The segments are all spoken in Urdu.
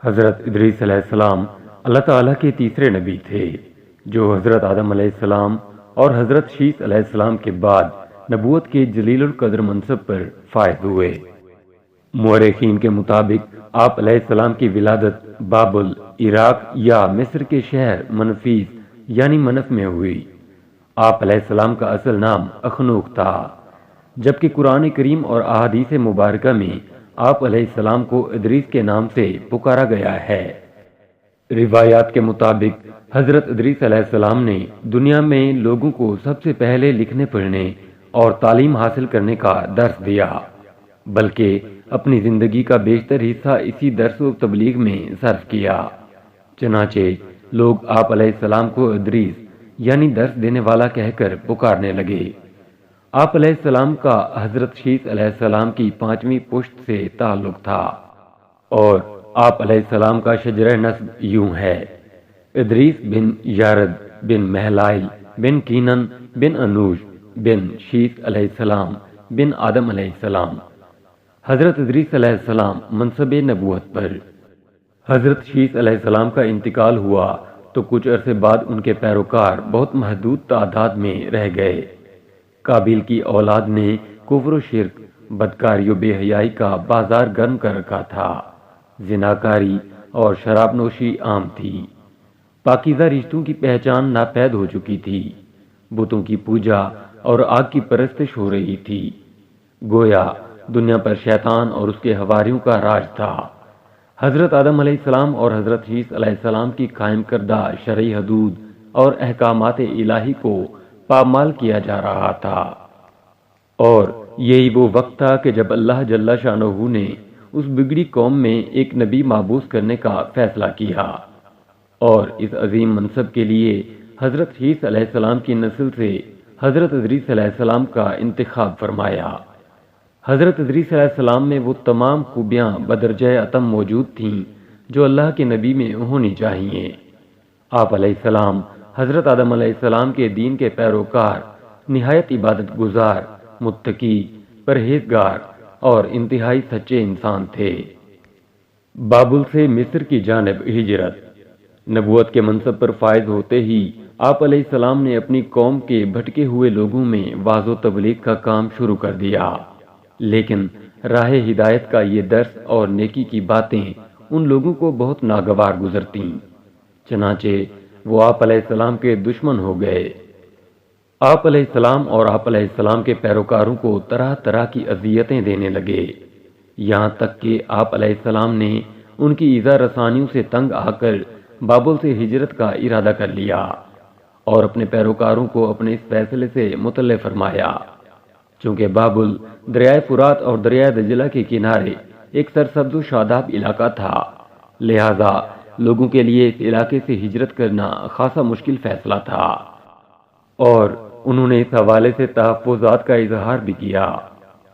حضرت ادریس علیہ السلام اللہ تعالیٰ کے تیسرے نبی تھے جو حضرت آدم علیہ السلام اور حضرت شیث علیہ السلام کے بعد نبوت کے جلیل القدر منصب پر فائز ہوئے۔ مورخین کے مطابق آپ علیہ السلام کی ولادت بابل، عراق یا مصر کے شہر منفیس یعنی منف میں ہوئی۔ آپ علیہ السلام کا اصل نام اخنوخ تھا، جبکہ قرآن کریم اور احادیث مبارکہ میں آپ علیہ السلام کو ادریس کے نام سے پکارا گیا ہے۔ روایات کے مطابق حضرت ادریس علیہ السلام نے دنیا میں لوگوں کو سب سے پہلے لکھنے پڑھنے اور تعلیم حاصل کرنے کا درس دیا، بلکہ اپنی زندگی کا بیشتر حصہ اسی درس و تبلیغ میں صرف کیا۔ چنانچہ لوگ آپ علیہ السلام کو ادریس یعنی درس دینے والا کہہ کر پکارنے لگے۔ آپ علیہ السلام کا حضرت شیث علیہ السلام کی 5ویں پشت سے تعلق تھا، اور آپ علیہ السلام کا شجرہ نسب یوں ہے: ادریس بن یارد بن مہلائل بن کینن بن انوش بن شیث علیہ السلام بن آدم علیہ السلام۔ حضرت ادریس علیہ السلام منصب نبوت پر۔ حضرت شیث علیہ السلام کا انتقال ہوا تو کچھ عرصے بعد ان کے پیروکار بہت محدود تعداد میں رہ گئے۔ قابیل کی اولاد نے کفر و شرک، بدکاری و بے حیائی کا بازار گرم کر رکھا تھا۔ زناکاری اور شراب نوشی عام تھی۔ پاکیزہ رشتوں کی پہچان ناپید ہو چکی تھی۔ بتوں کی پوجا اور آگ کی پرستش ہو رہی تھی۔ گویا دنیا پر شیطان اور اس کے حواریوں کا راج تھا۔ حضرت آدم علیہ السلام اور حضرت شیث علیہ السلام کی قائم کردہ شرعی حدود اور احکامات الہی کو پامال کیا جا رہا تھا، اور یہی وہ وقت تھا کہ جب اللہ جل شانہ نے اس بگڑی قوم میں ایک نبی مابعوث کرنے کا فیصلہ کیا، اور اس عظیم منصب کے لیے حضرت شیث علیہ السلام کی نسل سے حضرت ادریس علیہ السلام کا انتخاب فرمایا۔ حضرت ادریس علیہ السلام میں وہ تمام خوبیاں بدرجہ اتم موجود تھیں جو اللہ کے نبی میں ہونی چاہیے۔ آپ علیہ السلام حضرت آدم علیہ السلام کے دین کے پیروکار، نہایت عبادت گزار، متقی، پرہیزگار اور انتہائی سچے انسان تھے۔ بابل سے مصر کی جانب ہجرت۔ نبوت کے منصب پر فائز ہوتے ہی آپ علیہ السلام نے اپنی قوم کے بھٹکے ہوئے لوگوں میں واعظ و تبلیغ کا کام شروع کر دیا، لیکن راہ ہدایت کا یہ درس اور نیکی کی باتیں ان لوگوں کو بہت ناگوار گزرتیں، چنانچہ وہ آپ علیہ السلام کے دشمن ہو گئے۔ آپ علیہ السلام اور آپ علیہ السلام کے پیروکاروں کو طرح طرح کی اذیتیں دینے لگے، یہاں تک کہ آپ علیہ السلام نے ان کی ایذا رسانیوں سے تنگ آ کر بابل سے ہجرت کا ارادہ کر لیا اور اپنے پیروکاروں کو اپنے اس فیصلے سے مطلع فرمایا۔ چونکہ بابل دریائے فرات اور دریائے دجلہ کے کنارے ایک سرسبز و شاداب علاقہ تھا، لہذا لوگوں کے لیے اس علاقے سے ہجرت کرنا خاصا مشکل فیصلہ تھا، اور انہوں نے اس حوالے سے تحفظات کا اظہار بھی کیا۔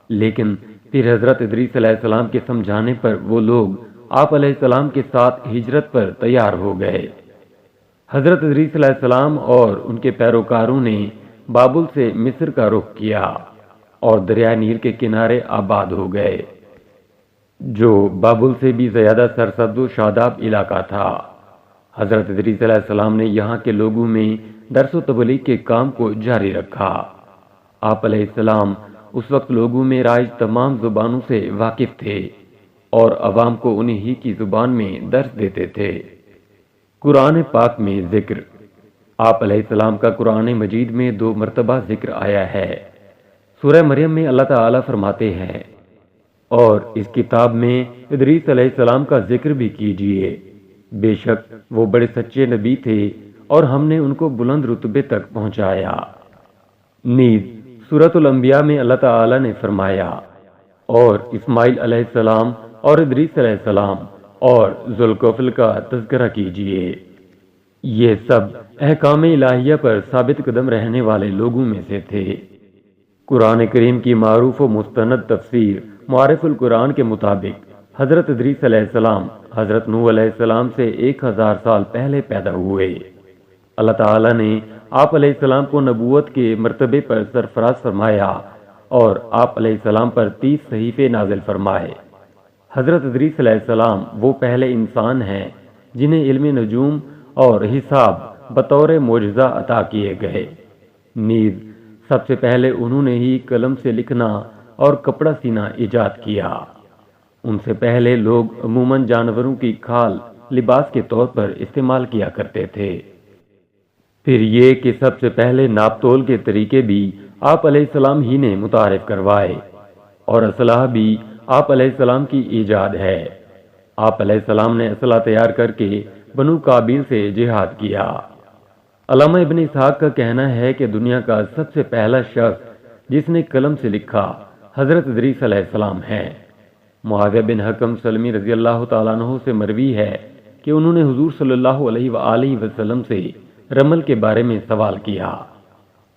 لیکن پھر حضرت ادریس علیہ السلام کے سمجھانے پر وہ لوگ آپ علیہ السلام کے ساتھ ہجرت پر تیار ہو گئے۔ حضرت ادریس علیہ السلام اور ان کے پیروکاروں نے بابل سے مصر کا رخ کیا اور دریائے نیل کے کنارے آباد ہو گئے، جو بابل سے بھی زیادہ سرسبز و شاداب علاقہ تھا۔ حضرت ادریس علیہ السلام نے یہاں کے لوگوں میں درس و تبلیغ کے کام کو جاری رکھا۔ آپ علیہ السلام اس وقت لوگوں میں رائج تمام زبانوں سے واقف تھے اور عوام کو انہی ہی کی زبان میں درس دیتے تھے۔ قرآن پاک میں ذکر۔ آپ علیہ السلام کا قرآن مجید میں 2 مرتبہ ذکر آیا ہے۔ سورہ مریم میں اللہ تعالیٰ فرماتے ہیں: اور اس کتاب میں ادریس علیہ السلام کا ذکر بھی کیجیے، بے شک وہ بڑے سچے نبی تھے اور ہم نے ان کو بلند رتبے تک پہنچایا۔ نیز سورۃ الانبیاء میں اللہ تعالیٰ نے فرمایا: اور اسماعیل علیہ السلام اور ادریس علیہ السلام اور ذوالکفل کا تذکرہ کیجیے۔ یہ سب احکام الہیہ پر ثابت قدم رہنے والے لوگوں میں سے تھے۔ قرآن کریم کی معروف و مستند تفسیر معارف القرآن کے مطابق حضرت ادریس علیہ السلام حضرت نوح علیہ السلام سے 1000 سال پہلے پیدا ہوئے۔ اللہ تعالیٰ نے آپ علیہ السلام کو نبوت کے مرتبے پر سرفراز فرمایا اور آپ علیہ السلام پر 30 صحیفے نازل فرمائے۔ حضرت ادریس علیہ السلام وہ پہلے انسان ہیں جنہیں علم نجوم اور حساب بطور معجزہ عطا کیے گئے۔ نیز سب سے پہلے انہوں نے ہی قلم سے لکھنا اور کپڑا سینا ایجاد کیا۔ ان سے پہلے لوگ عموماً جانوروں کی کھال لباس کے طور پر استعمال کیا کرتے تھے۔ پھر یہ کہ سب سے پہلے ناپ تول کے طریقے بھی آپ علیہ السلام ہی نے متعارف کروائے، اور اسلحہ بھی آپ علیہ السلام کی ایجاد ہے۔ آپ علیہ السلام نے اسلحہ تیار کر کے بنو قابیل سے جہاد کیا۔ علامہ ابن اسحاق کا کہنا ہے کہ دنیا کا سب سے پہلا شخص جس نے قلم سے لکھا حضرت ادریس علیہ السلام ہے۔ معاویہ بن حکم سلمی رضی اللہ تعالیٰ عنہ سے مروی ہے کہ انہوں نے حضور صلی اللہ علیہ وآلہ وسلم سے رمل کے بارے میں سوال کیا۔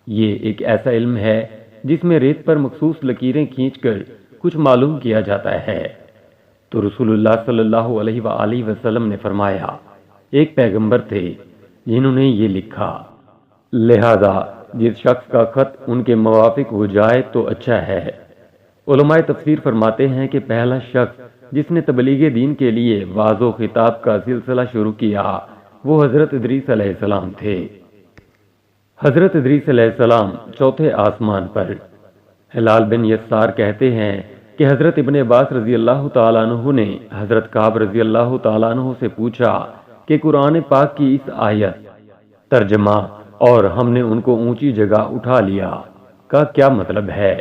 یہ ایک ایسا علم ہے جس میں ریت پر مخصوص لکیریں کھینچ کر کچھ معلوم کیا جاتا ہے۔ تو رسول اللہ صلی اللہ علیہ وآلہ وسلم نے فرمایا، ایک پیغمبر تھے جنہوں نے یہ لکھا، لہذا جس شخص کا خط ان کے موافق ہو جائے تو اچھا ہے۔ علماء تفسیر فرماتے ہیں کہ پہلا شخص جس نے تبلیغ دین کے لیے وعظ و خطاب کا سلسلہ شروع کیا وہ حضرت ادریس علیہ السلام تھے۔ حضرت ادریس علیہ السلام چوتھے آسمان پر۔ ہلال بن یسار کہتے ہیں کہ حضرت ابن عباس رضی اللہ تعالیٰ عنہ نے حضرت کعب رضی اللہ تعالیٰ عنہ سے پوچھا کہ قرآن پاک کی اس آیت ترجمہ اور ہم نے ان کو اونچی جگہ اٹھا لیا کا کیا مطلب ہے؟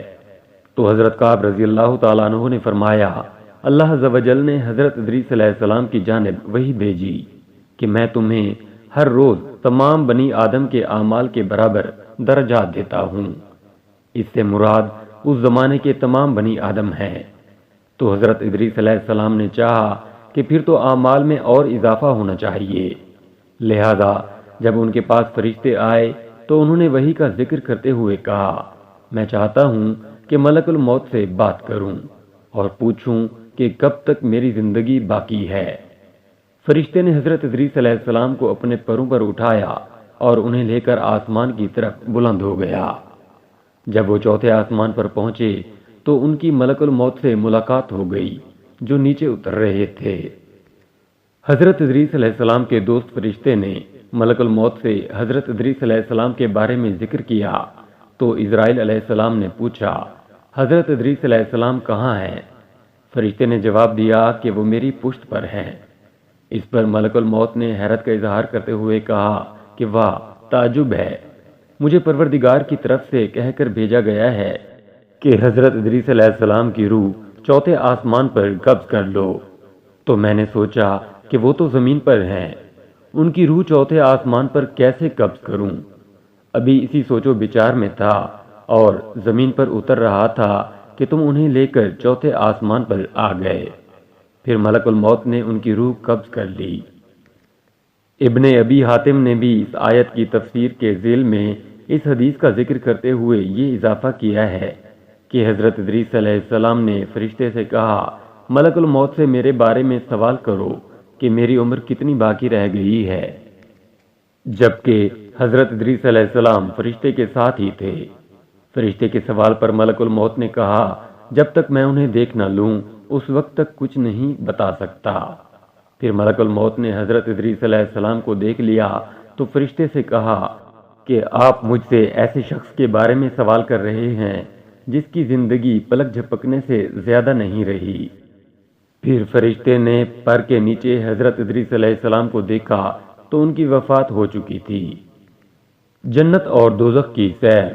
تو حضرت کعب رضی اللہ تعالیٰ عنہ نے فرمایا، اللہ عز و جل نے حضرت ادریس علیہ السلام کی جانب وحی بھیجی کہ میں تمہیں ہر روز تمام بنی آدم کے اعمال کے برابر درجات دیتا ہوں۔ اس سے مراد اس زمانے کے تمام بنی آدم ہیں۔ تو حضرت ادریس علیہ السلام نے چاہا کہ پھر تو اعمال میں اور اضافہ ہونا چاہیے، لہذا جب ان کے پاس فرشتے آئے تو انہوں نے وحی کا ذکر کرتے ہوئے کہا، میں چاہتا ہوں کہ ملک الموت سے بات کروں اور پوچھوں کہ کب تک میری زندگی باقی ہے۔ فرشتے نے حضرت ادریس علیہ السلام کو اپنے پروں پر اٹھایا اور انہیں لے کر آسمان کی طرف بلند ہو گیا۔ جب وہ چوتھے آسمان پر پہنچے تو ان کی ملک الموت سے ملاقات ہو گئی جو نیچے اتر رہے تھے۔ حضرت ادریس علیہ السلام کے دوست فرشتے نے ملک الموت سے حضرت ادریس علیہ السلام کے بارے میں ذکر کیا تو اسرائیل علیہ السلام نے پوچھا، حضرت ادریس علیہ السلام کہاں ہیں؟ فرشتے نے جواب دیا کہ وہ میری پشت پر ہیں۔ اس پر ملک الموت نے حیرت کا اظہار کرتے ہوئے کہا کہ واہ، تعجب ہے، مجھے پروردگار کی طرف سے کہہ کر بھیجا گیا ہے کہ حضرت ادریس علیہ السلام کی روح چوتھے آسمان پر قبض کر لو۔ تو میں نے سوچا کہ وہ تو زمین پر ہیں، ان کی روح چوتھے آسمان پر کیسے قبض کروں؟ ابھی اسی سوچ و بچار میں تھا اور زمین پر اتر رہا تھا کہ تم انہیں لے کر چوتھے آسمان پر آ گئے۔ پھر ملک الموت نے ان کی روح قبض کر لی۔ ابن ابی حاتم نے بھی اس آیت کی تفسیر کے ذیل میں اس حدیث کا ذکر کرتے ہوئے یہ اضافہ کیا ہے کہ حضرت ادریس علیہ السلام نے فرشتے سے کہا، ملک الموت سے میرے بارے میں سوال کرو کہ میری عمر کتنی باقی رہ گئی ہے، جبکہ حضرت ادریس علیہ السلام فرشتے کے ساتھ ہی تھے۔ فرشتے کے سوال پر ملک الموت نے کہا، جب تک میں انہیں دیکھ نہ لوں اس وقت تک کچھ نہیں بتا سکتا۔ پھر ملک الموت نے حضرت ادریس علیہ السلام کو دیکھ لیا تو فرشتے سے کہا کہ آپ مجھ سے ایسے شخص کے بارے میں سوال کر رہے ہیں جس کی زندگی پلک جھپکنے سے زیادہ نہیں رہی۔ پھر فرشتے نے پر کے نیچے حضرت ادریس علیہ السلام کو دیکھا تو ان کی وفات ہو چکی تھی۔ جنت اور دوزخ کی سیر۔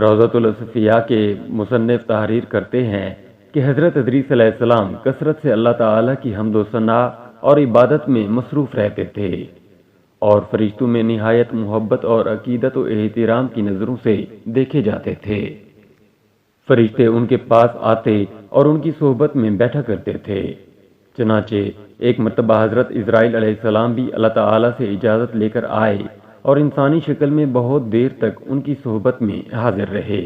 روضۃ الاصفیاء کے مصنف تحریر کرتے ہیں کہ حضرت ادریس علیہ السلام کثرت سے اللہ تعالیٰ کی حمد و ثنا اور عبادت میں مصروف رہتے تھے اور فرشتوں میں نہایت محبت اور عقیدت و احترام کی نظروں سے دیکھے جاتے تھے۔ فرشتے ان کے پاس آتے اور ان کی صحبت میں بیٹھا کرتے تھے۔ چنانچہ ایک مرتبہ حضرت اسرائیل علیہ السلام بھی اللہ تعالیٰ سے اجازت لے کر آئے اور انسانی شکل میں بہت دیر تک ان کی صحبت میں حاضر رہے۔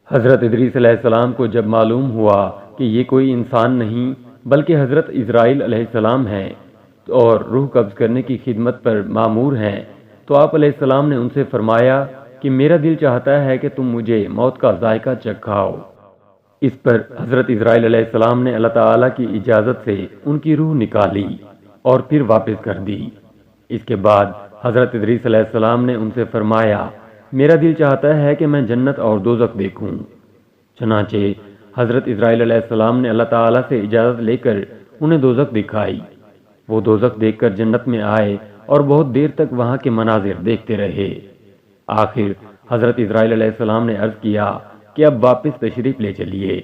حضرت ادریس علیہ السلام کو جب معلوم ہوا کہ یہ کوئی انسان نہیں بلکہ حضرت اسرائیل علیہ السلام ہیں اور روح قبض کرنے کی خدمت پر مامور ہیں، تو آپ علیہ السلام نے ان سے فرمایا کہ میرا دل چاہتا ہے کہ تم مجھے موت کا ذائقہ چکھاؤ۔ اس پر حضرت اسرائیل علیہ السلام نے اللہ تعالیٰ کی اجازت سے ان کی روح نکالی اور پھر واپس کر دی۔ اس کے بعد حضرت ادریس علیہ السلام نے ان سے فرمایا، میرا دل چاہتا ہے کہ میں جنت اور دوزخ دیکھوں۔ چنانچہ حضرت اسرائیل علیہ السلام نے اللہ تعالیٰ سے اجازت لے کر انہیں دوزخ دکھائی۔ وہ دوزخ دیکھ کر جنت میں آئے اور بہت دیر تک وہاں کے مناظر دیکھتے رہے۔ آخر حضرت اسرائیل علیہ السلام نے عرض کیا کہ اب واپس تشریف لے چلیے،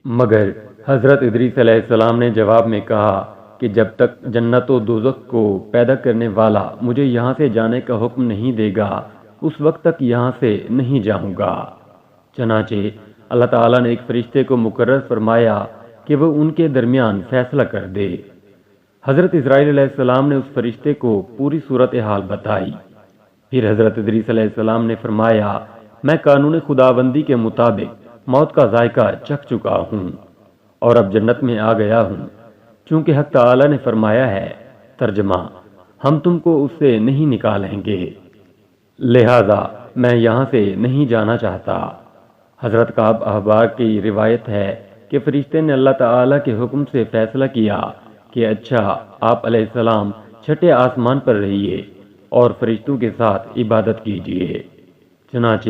مگر حضرت ادریس علیہ السلام نے جواب میں کہا کہ جب تک جنت و دوزخ کو پیدا کرنے والا مجھے یہاں سے جانے کا حکم نہیں دے گا اس وقت تک یہاں سے نہیں جاؤں گا۔ چنانچہ اللہ تعالیٰ نے ایک فرشتے کو مقرر فرمایا کہ وہ ان کے درمیان فیصلہ کر دے۔ حضرت اسرائیل علیہ السلام نے اس فرشتے کو پوری صورتحال بتائی۔ پھر حضرت ادریس علیہ السلام نے فرمایا، میں قانون خداوندی کے مطابق موت کا ذائقہ چکھ چکا ہوں اور اب جنت میں آ گیا ہوں، چونکہ حق تعالیٰ نے فرمایا ہے، ترجمہ، ہم تم کو اس سے نہیں نکالیں گے، لہذا میں یہاں سے نہیں جانا چاہتا۔ حضرت کعب احبار کی روایت ہے کہ فرشتے نے اللہ تعالیٰ کے حکم سے فیصلہ کیا کہ اچھا، آپ علیہ السلام چھٹے آسمان پر رہیے اور فرشتوں کے ساتھ عبادت کیجیے۔ چنانچہ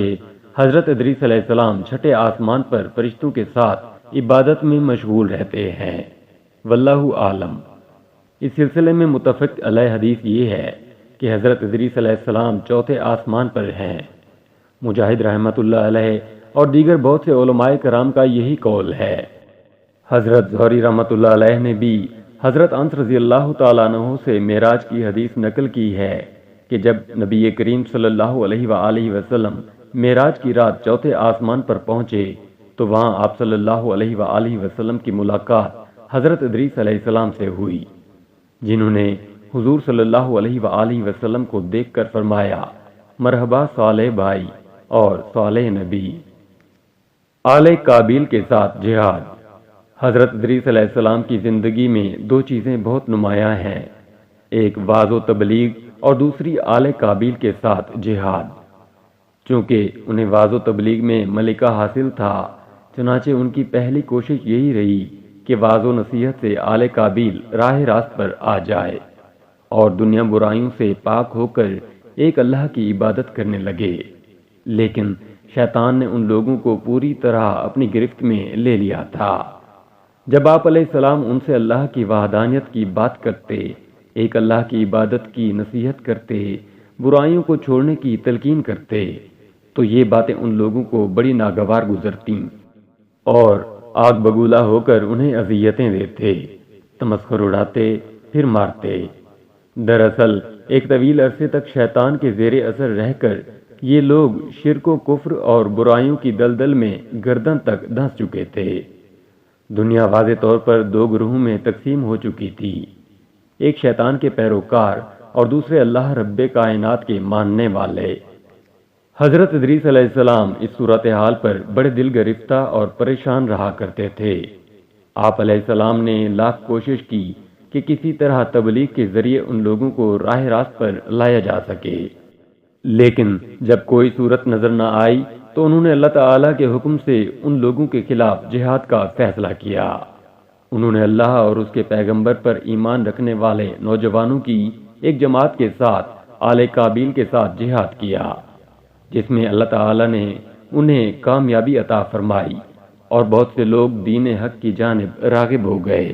حضرت ادریس علیہ السلام چھٹے آسمان پر فرشتوں کے ساتھ عبادت میں مشغول رہتے ہیں۔ واللہ عالم۔ اس سلسلے میں متفق علیہ حدیث یہ ہے کہ حضرت ادریس علیہ السلام چوتھے آسمان پر ہیں۔ مجاہد رحمۃ اللہ علیہ اور دیگر بہت سے علماء کرام کا یہی قول ہے۔ حضرت زہری رحمۃ اللہ علیہ نے بھی حضرت انس رضی اللہ تعالیٰ عنہ سے معراج کی حدیث نقل کی ہے کہ جب نبی کریم صلی اللہ علیہ وآلہ وسلم معراج کی رات چوتھے آسمان پر پہنچے تو وہاں آپ صلی اللہ علیہ وآلہ وسلم کی ملاقات حضرت ادریس علیہ السلام سے ہوئی، جنہوں نے حضور صلی اللہ علیہ وآلہ وسلم کو دیکھ کر فرمایا، مرحبا صالح بھائی اور صالح نبی۔ آل قابیل کے ساتھ جہاد۔ حضرت ادریس علیہ السلام کی زندگی میں دو چیزیں بہت نمایاں ہیں، ایک وعظ و تبلیغ اور دوسری آل قابیل کے ساتھ جہاد۔ چونکہ انہیں وعظ و تبلیغ میں ملکہ حاصل تھا، چنانچہ ان کی پہلی کوشش یہی رہی کہ وعظ و نصیحت سے آل قابیل راہ راست پر آ جائے اور دنیا برائیوں سے پاک ہو کر ایک اللہ کی عبادت کرنے لگے۔ لیکن شیطان نے ان لوگوں کو پوری طرح اپنی گرفت میں لے لیا تھا۔ جب آپ علیہ السلام ان سے اللہ کی وحدانیت کی بات کرتے، ایک اللہ کی عبادت کی نصیحت کرتے، برائیوں کو چھوڑنے کی تلقین کرتے، تو یہ باتیں ان لوگوں کو بڑی ناگوار گزرتیں اور آگ بگولا ہو کر انہیں اذیتیں دیتے، تمسخر اڑاتے، پھر مارتے۔ دراصل ایک طویل عرصے تک شیطان کے زیر اثر رہ کر یہ لوگ شرک و کفر اور برائیوں کی دلدل میں گردن تک دھنس چکے تھے۔ دنیا واضح طور پر دو گروہوں میں تقسیم ہو چکی تھی، ایک شیطان کے پیروکار اور دوسرے اللہ رب کائنات کے ماننے والے۔ حضرت ادریس علیہ السلام اس صورتحال پر بڑے دل گرفتہ اور پریشان رہا کرتے تھے۔ آپ علیہ السلام نے لاکھ کوشش کی کہ کسی طرح تبلیغ کے ذریعے ان لوگوں کو راہ راست پر لایا جا سکے، لیکن جب کوئی صورت نظر نہ آئی تو انہوں نے اللہ تعالیٰ کے حکم سے ان لوگوں کے خلاف جہاد کا فیصلہ کیا۔ انہوں نے اللہ اور اس کے پیغمبر پر ایمان رکھنے والے نوجوانوں کی ایک جماعت کے ساتھ آل قابیل کے ساتھ جہاد کیا، جس میں اللہ تعالیٰ نے انہیں کامیابی عطا فرمائی اور بہت سے لوگ دین حق کی جانب راغب ہو گئے۔